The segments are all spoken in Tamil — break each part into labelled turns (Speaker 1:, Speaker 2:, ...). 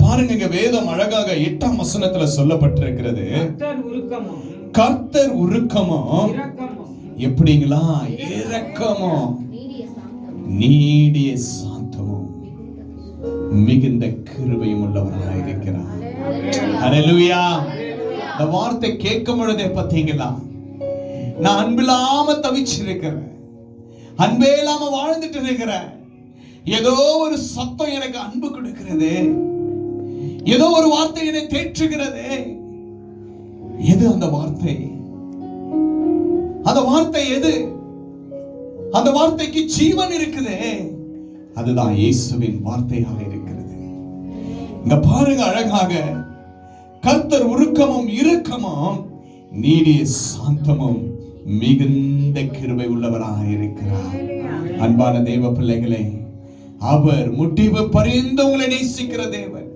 Speaker 1: பாருங்க, இங்க வேதம் அழகாக 8ஆம் வசனத்துல சொல்லப்பட்டிருக்கிறது, கர்த்தர் உருக்கமும் எப்படிங்களா, இரக்கமும் நீடிய சாந்தமும் மிகுந்த கிருபையும் உள்ளவராக இருக்கிறார். ஹல்லேலூயா. இந்த வார்த்தை கேட்கும் பொழுதே பாத்தீங்களா, நான் அன்பில்லாம தவிச்சிருக்கிறேன், அன்பே இல்லாம வாழ்ந்துட்டு இருக்கிறேன். ஏதோ ஒரு சத்தம் எனக்கு அன்பு கொடுக்கிறது, ஏதோ ஒரு வார்த்தை என்னை தேற்றுகிறது. எது அந்த வார்த்தை? அந்த வார்த்தை எது? அந்த வார்த்தைக்கு ஜீவன் இருக்குது. அதுதான் இயேசுவின் வார்த்தையாக இருக்கிறது. இங்க பாருங்க அழகாக, கர்த்தர் உருக்கமும் இரக்கமும் நீடிய சாந்தமும் மிகுந்த கிருபை உள்ளவராக இருக்கிறார். அன்பான தேவ பிள்ளைகளே, அவர் முடிவு பரிந்து உங்களை நேசிக்கிற தேவன்.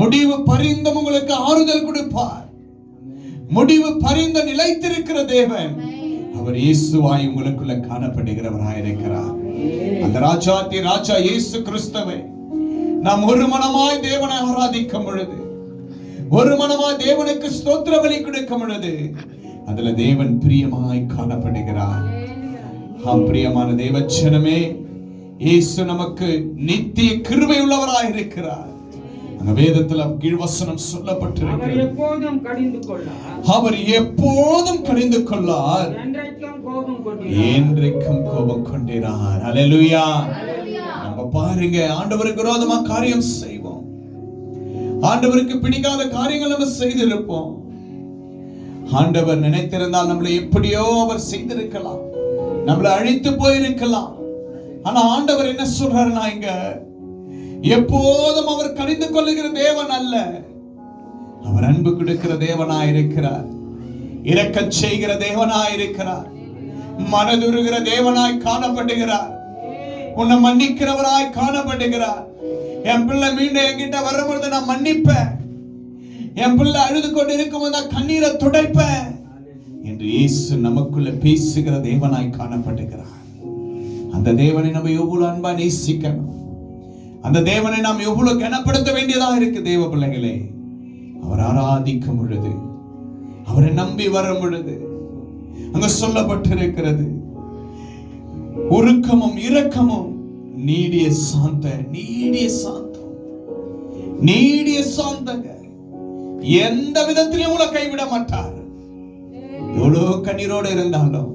Speaker 1: முடிவு பரிந்து உங்களுக்கு ஆறுதல் கொடுப்பார். முடிவு பரிந்து நிலைத்திருக்கிற தேவன் அவர் இயேசுவாய் உங்களுக்குள்ள காணப்படுகிறவராக இருக்கிறார். அந்த ராஜாதி ராஜா இயேசு கிறிஸ்துவை நாம் ஒரு மனமாய் தேவனை ஆராதிக்கும் பொழுது, ஒரு மனமாய் தேவனுக்கு ஸ்தோத்திர பலி கொடுக்கும் பொழுது, அதுல தேவன் பிரியமாய் காணப்படுகிறார். பிரியமான தேவச்சனமே, இயேசு நமக்கு நித்திய கிருபை உள்ளவராய் இருக்கிறார். அந்த வேதத்துல கீழ்வசனம் சொல்லப்பட்டிருக்கிறது, அவர் எப்போதும் கடிந்து கொள்ளார், என்றைக்கும் கோபம் கொண்டிரார். ஹல்லேலூயா. நம்ம பாருங்க, ஆண்டவருக்கு விரோதமா காரியம் செய்வோம், ஆண்டவருக்கு பிடிக்காத காரியங்கள் நம்ம செய்திருப்போம். ஆண்டவர் நினைத்திருந்தால் நம்மளை எப்படியோ அவர் செய்திருக்கலாம், நம்மளை அழித்து போயிருக்கலாம். ஆனா ஆண்டவர் என்ன சொல்றாருன்னா, இங்க எப்போதும் அவர் கடிந்து கொள்ளுகிற தேவன் அல்ல, அவர் அன்பு கொடுக்கிற தேவனாய் இருக்கிறார், இரக்கம் செய்கிற தேவனாய் இருக்கிறார், மனதுருகிற தேவனாய் காணப்படுகிறார், உன்னை மன்னிக்கிறவராய் காணப்படுகிறார். என் பிள்ளை மீண்டும் என்கிட்ட வரும்பொழுது நான் மன்னிப்பேன், என் பிள்ளை அழுது கொண்டு இருக்கும்போது நான் கண்ணீரை துடைப்பேன் என்று இயேசு நமக்குள்ள பேசுகிற தேவனாய் காணப்படுகிறார். அந்த தேவனை நம்ம எவ்வளவு அன்பா நேசிக்கணும், அந்த தேவனை நாம் எவ்வளவு கனப்படுத்த வேண்டியதாக இருக்கு. தேவ பிள்ளைகளே, அவர் ஆராதிக்கும் பொழுது, அவரை நம்பி வரும் பொழுது, அங்க சொல்லப்பட்டிருக்கிறது, உருக்கமும் இரக்கமும் நீடிய சாந்த, நீடிய சாந்தம், நீடிய சாந்தங்க. எந்த விதத்திலும் உங்களை கைவிட மாட்டார். எவ்வளவு கண்ணீரோடு இருந்தாலும்,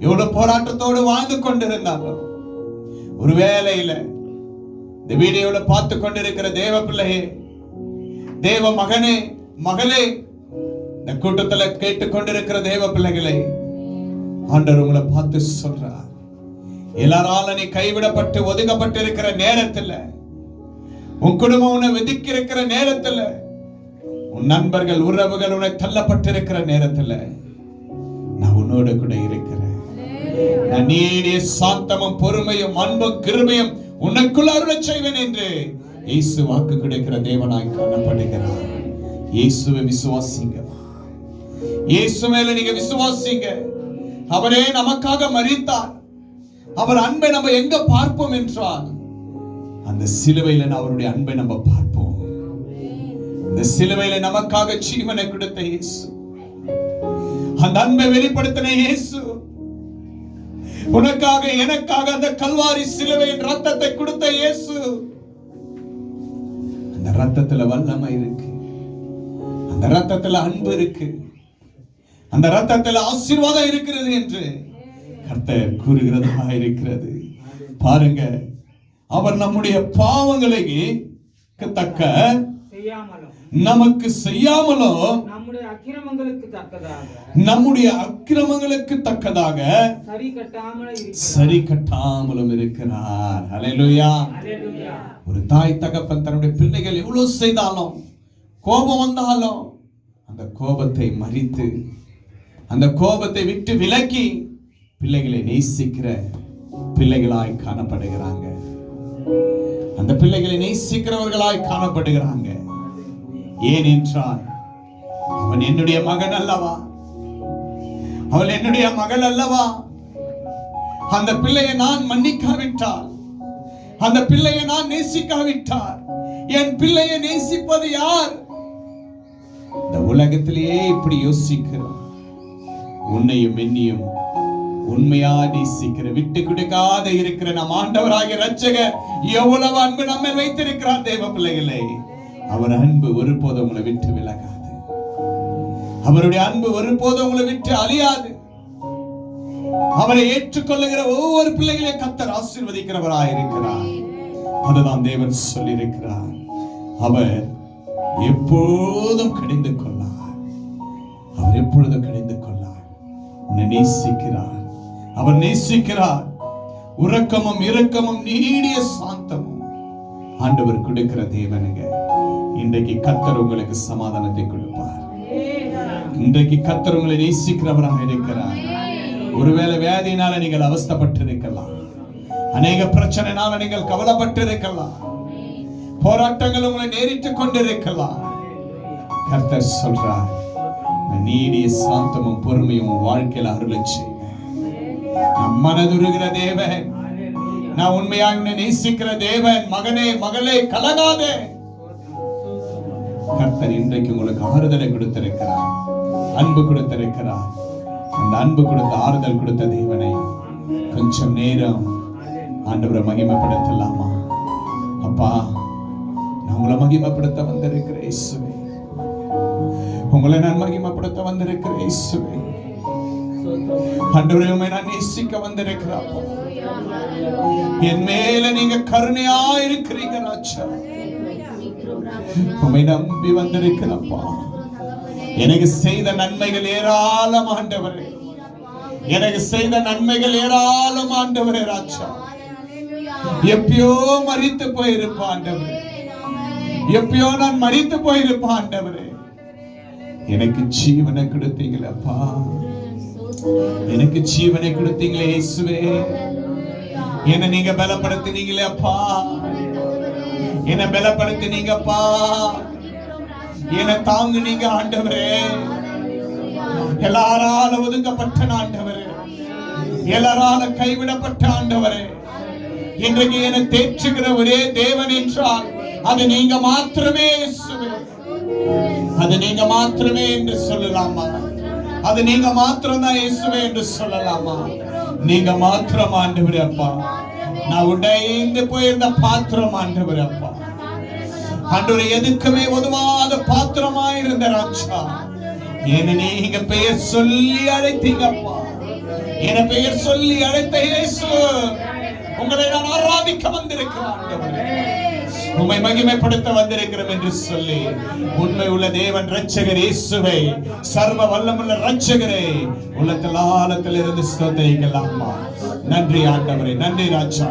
Speaker 1: எவ்வளவு போராட்டத்தோடு வாழ்ந்து கொண்டிருந்தாலும், ஒரு வேளையில இந்த வீடியோல பார்த்து கொண்டிருக்கிற தேவ பிள்ளையே, தேவ மகனே, மகளே, இந்த கூட்டத்துல கேட்டுக் கொண்டிருக்கிற தேவ பிள்ளைகளை ஆண்டவர் உங்களை பார்த்து சொல்றார், எல்லாரால நீ கைவிடப்பட்டு ஒதுக்கப்பட்டு இருக்கிற நேரத்துல, உன் குடும்பம் உன்னை வெதுக்கியிருக்கிற நேரத்துல, உன் நண்பர்கள் உறவுகள் உன்னை தள்ளப்பட்டிருக்கிற நேரத்துல, நான் உன்னோடு கூட இருக்கிறேன். நான் நீடிய சாந்தமும் பொறுமையும் அன்பும் கிருபையும் உனக்குள்ள அருளச் செய்வேன் என்று இயேசு வாக்கு கொடுக்கிற தேவனாய் காணப்படுகிறார். இயேசுவை விசுவாசிங்க, இயேசு மேல நீங்க விசுவாசிங்க. அவரே நமக்காக மரித்தார். அவர் அன்பை நம்ம எங்க பார்ப்போம் என்றால், அந்த சிலுவையில அவருடைய அன்பை நம்ம பார்ப்போம். இந்த சிலுவையில நமக்காக ஜீவனை கொடுத்த இயேசு, அந்த அன்பை வெளிப்படுத்தின இயேசு, உனக்காக எனக்காக அந்த கல்வாரி சிலுவையின் ரத்தத்தை கொடுத்த இயேசு, அந்த ரத்தத்துல வல்லமை இருக்கு, அந்த ரத்தத்துல அன்பு இருக்கு, அந்த ரத்தத்துல ஆசீர்வாதம் இருக்கிறது என்று கர்த்தர் கூறுகிறதா இருக்கிறது. பாருங்க, அவர் நம்முடைய பாவங்களை தக்க நமக்கு செய்யாமலும் நம்முடைய அக்கிரமங்களுக்கு தக்கதாக சரி கட்டாமலும் இருக்கிறார். ஹல்லேலூயா. ஒரு தாய் தகப்பன் தன்னுடைய பிள்ளைகள் எவ்வளவு செய்தாலும், கோபம் வந்தாலும், அந்த கோபத்தை மறித்து, அந்த கோபத்தை விட்டு விலக்கி பிள்ளைகளை நேசிக்கிற பிள்ளைகளாய் காணப்படுகிறாங்க. அந்த பிள்ளைகளை நேசிக்கிறவர்களாய் காணப்படுகிறாங்க. ஏனென்றால் அவன் என்னுடைய மகன் அல்லவா, அவள் என்னுடைய மகள் அல்லவா. அந்த பிள்ளையை நான் மன்னிக்காவிட்டால், அந்த பிள்ளையை நான் நேசிக்காவிட்டால் என் பிள்ளையை நேசிப்பது யார்? இந்த உலகத்திலேயே இப்படி யோசிக்கிறோம். உன்னையும் என்னையும் உண்மையா நேசிக்கிற, விட்டு கொடுக்காத இருக்கிற நம் ஆண்டவராகிய இரட்சகர் எவ்வளவு அன்பு நம்ம வைத்திருக்கிறார். தேவ பிள்ளைகளே, அவர் அன்பு ஒருபோதும் உங்களை விட்டு விலகாது. அவருடைய அன்பு ஒருபோதும் உங்களை விட்டு அழியாது. அவரை ஏற்றுக்கொள்ளுகிற ஒவ்வொரு பிள்ளைகளையும் கர்த்தர் ஆசீர்வதிக்கிறவராயிருக்கிறார். அதுதான் தேவன் சொல்லி இருக்கிறார். அவர் எப்போதும் கடிந்து கொள்ளார். அவர் எப்பொழுதும் கடிந்து கொள்ளார். உன்னை நேசிக்கிறார். அவர் நேசிக்கிறார். உறக்கமும் இரக்கமும் நீடிய சாந்தமும் ஆண்டவர் கொடுக்கிற தேவனுங்க. இன்றைக்கு கர்த்தர் உங்களுக்கு சமாதானத்தை கொடுப்பார். இன்றைக்கு கர்த்தர் உங்களை நேசிக்கிறவராக இருக்கிறார். ஒருவேளை வியாதியினால நீங்கள் அவஸ்தைப்பட்டு இருக்கலாம். அநேக பிரச்சனைனால நீங்கள் கவலைப்பட்டு இருக்கலாம். போராட்டங்கள் உங்களை நேரிட்டுக் கொண்டிருக்கலாம். கர்த்தர் சொல்றார், நீடிய சாந்தமும் பொறுமையும் வாழ்க்கையில் அருளச் செய்வேன். நம் மனதுருகிற தேவன், நான் உண்மையாக உன்னை நேசிக்கிற தேவன். மகனே மகளே கலங்காதே. கர்த்தர் இன்றைக்கு உங்களுக்கு ஆறுதலை கொடுத்திருக்கிறார், அன்பு கொடுத்திருக்கிறார். அந்த அன்பு கொடுத்த ஆறுதல் கொடுத்த தேவனை கொஞ்சம் நேரம் ஆண்டவரை மகிமைப்படுத்தலாமா? அப்பா, நான் உங்களை மகிமைப்படுத்த வந்திருக்கிறேன் இயேசுவே. உங்களை நான் மகிமைப்படுத்த வந்திருக்கிறேன் இயேசுவே. ஆண்டவரே, உம்மை நான் நேசிக்க வந்திருக்கிறேன். என் மேல நீங்க கருணையா இருக்கிறீங்க ராஜா. உம்மை நம்பி வந்திருக்கிறப்பா. எனக்கு செய்த நன்மைகள் ஏராளம் ஆண்டவரே. எனக்கு செய்த நன்மைகள் ஏராளம் ஆண்டவரே ராஜா. எப்பயோ மரித்து போயிருப்பான் ஆண்டவரே. எப்பயோ நான் மரித்து போயிருப்பான் ஆண்டவரே. எனக்கு ஜீவனை கொடுத்தீங்களப்பா. எனக்கு ஜீவனை கொடுத்தீங்களே இயேசுவே. என்னை நீங்க பலப்படுத்தினீங்களே அப்பா. என்னை பலப்படுத்தினீங்கப்பா. என்னை தாங்குனீங்க ஆண்டவரே. எல்லாரால ஒதுக்கப்பட்ட ஆண்டவரே, எல்லாரால கைவிடப்பட்ட ஆண்டவரே, இன்றைக்கு என்னை தேற்றுகிற ஒரே தேவன் என்றால் அது நீங்க மாத்திரமே இயேசுவே. அது நீங்க மாத்திரமே என்று சொல்லலாமா? அது நீங்க மாத்திரம் தான் இயேசுவே என்று சொல்லலாமா? நீங்க மாத்திரம் ஆண்டவரே அப்பா. நான் உடைந்து போயிருந்த பாத்திரம் ஆண்டவரே அப்பா. ஆண்டவரே, எதுக்குமே உதவாத பாத்திரமா இருந்த ராஜா, என்ன நீங்க பெயர் சொல்லி அழைத்தீங்கப்பா. என பெயர் சொல்லி அழைத்த இயேசு, உங்களை நான் ஆராதிக்க வந்திருக்கிறேன் ஆண்டவரே. உம்மை மகிமைப்படுத்த வந்திருக்கிறோம் என்று சொல்லி உண்மை உள்ள தேவன் இரட்சகர் இயேசுவை, சர்வ வல்லமுள்ள இரட்சகரே, உள்ளத்தில் ஆழத்தில் இருந்து ஸ்தோத்திரிக்கலாமா? நன்றி ஆண்டவரே. நன்றி ராஜா.